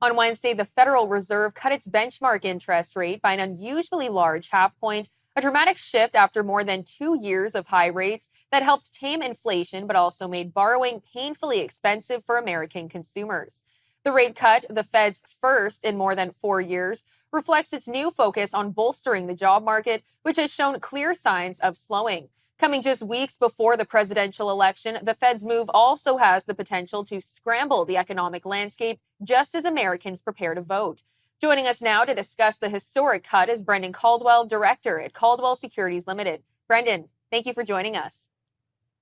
On Wednesday, the Federal Reserve cut its benchmark interest rate by an unusually large half point, a dramatic shift after more than 2 years of high rates that helped tame inflation but also made borrowing painfully expensive for American consumers. The rate cut, the Fed's first in more than 4 years, reflects its new focus on bolstering the job market, which has shown clear signs of slowing. Coming just weeks before the presidential election, the Fed's move also has the potential to scramble the economic landscape just as Americans prepare to vote. Joining us now to discuss the historic cut is Brendan Caldwell, director at Caldwell Securities Ltd. Brendan, thank you for joining us.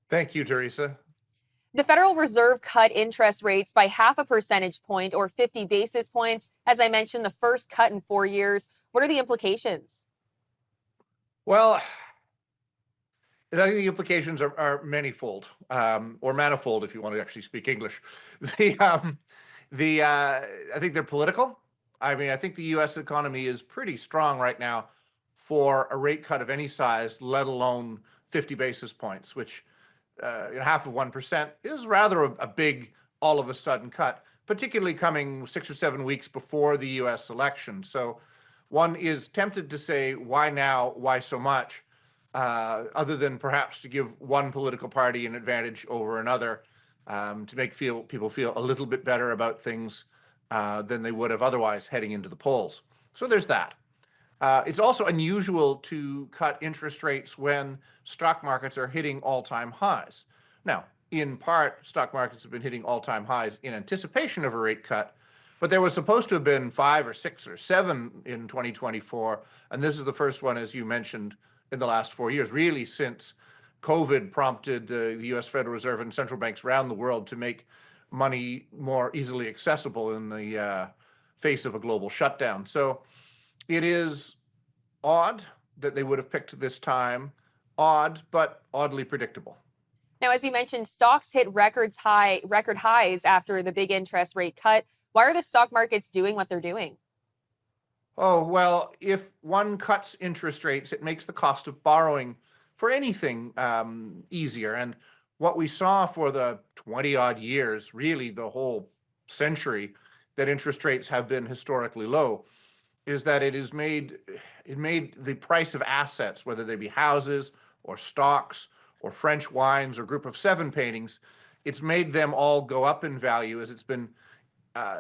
Thank you, Theresa. The Federal Reserve cut interest rates by half a percentage point or 50 basis points. As I mentioned, the first cut in 4 years. What are the implications? Well, I think the implications are manyfold, or manifold, if you want to actually speak English. I think they're political. I mean, I think the U.S. economy is pretty strong right now for a rate cut of any size, let alone 50 basis points, which half of 1% is rather a big, all of a sudden cut, particularly coming 6 or 7 weeks before the U.S. election. So one is tempted to say, why now? Why so much? Other than perhaps to give one political party an advantage over another, to make people feel a little bit better about things than they would have otherwise heading into the polls. So there's that. It's also unusual to cut interest rates when stock markets are hitting all-time highs. Now, in part, stock markets have been hitting all-time highs in anticipation of a rate cut, but there was supposed to have been 5 or 6 or 7 in 2024, and this is the first one, as you mentioned, in the last 4 years, really since COVID prompted the U.S. Federal Reserve and central banks around the world to make money more easily accessible in the face of a global shutdown. So it is odd that they would have picked this time, odd, but oddly predictable. Now, as you mentioned, stocks hit record highs after the big interest rate cut. Why are the stock markets doing what they're doing? Oh, well, if one cuts interest rates, it makes the cost of borrowing for anything easier. And what we saw for the 20-odd years, really the whole century, that interest rates have been historically low, is that it made the price of assets, whether they be houses or stocks or French wines or Group of Seven paintings, it's made them all go up in value as it's been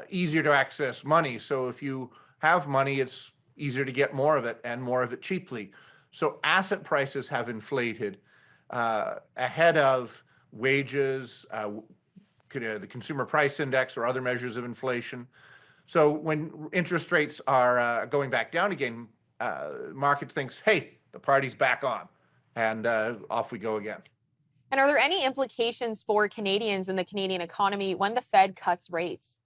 easier to access money. So if you have money, it's easier to get more of it and more of it cheaply. So asset prices have inflated ahead of wages, the consumer price index or other measures of inflation. So when interest rates are going back down again, market thinks, hey, the party's back on, and off we go again. And are there any implications for Canadians and the Canadian economy when the Fed cuts rates?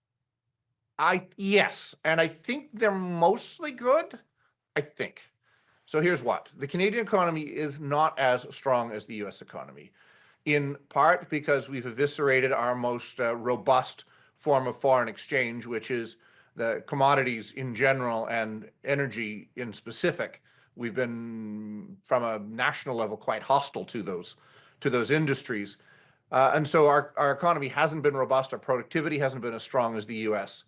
Yes, and I think they're mostly good, I think. So here's what. The Canadian economy is not as strong as the U.S. economy, in part because we've eviscerated our most robust form of foreign exchange, which is the commodities in general and energy in specific. We've been, from a national level, quite hostile to those industries. And so our economy hasn't been robust. Our productivity hasn't been as strong as the U.S.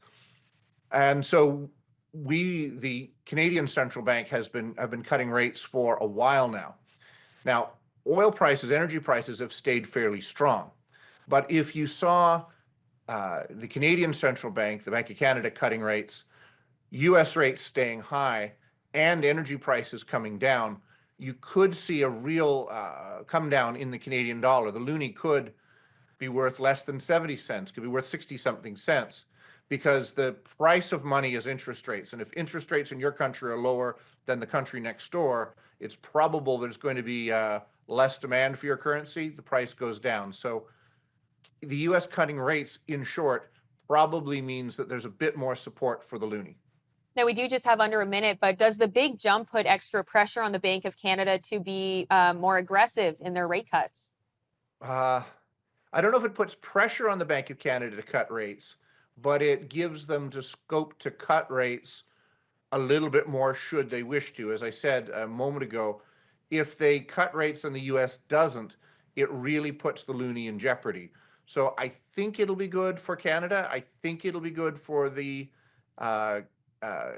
And so the Canadian Central Bank have been cutting rates for a while now. Now, oil prices, energy prices have stayed fairly strong. But if you saw the Canadian Central Bank, the Bank of Canada, cutting rates, U.S. rates staying high, and energy prices coming down, you could see a real come down in the Canadian dollar. The loonie could be worth less than 70 cents, could be worth 60-something cents, because the price of money is interest rates. And if interest rates in your country are lower than the country next door, it's probable there's going to be less demand for your currency. The price goes down. So the U.S. cutting rates, in short, probably means that there's a bit more support for the loonie. Now, we do just have under a minute, but does the big jump put extra pressure on the Bank of Canada to be more aggressive in their rate cuts? I don't know if it puts pressure on the Bank of Canada to cut rates, but it gives them the scope to cut rates a little bit more should they wish to. As I said a moment ago, if they cut rates and the U.S. doesn't, it really puts the loonie in jeopardy. So I think it'll be good for Canada. I think it'll be good for the uh, uh,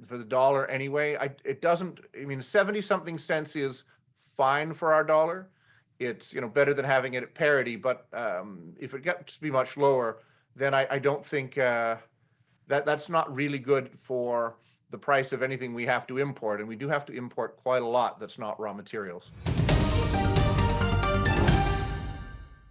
for the dollar anyway. It doesn't, I mean, 70 something cents is fine for our dollar. It's, better than having it at parity, but if it gets to be much lower, then I don't think that's not really good for the price of anything we have to import. And we do have to import quite a lot that's not raw materials.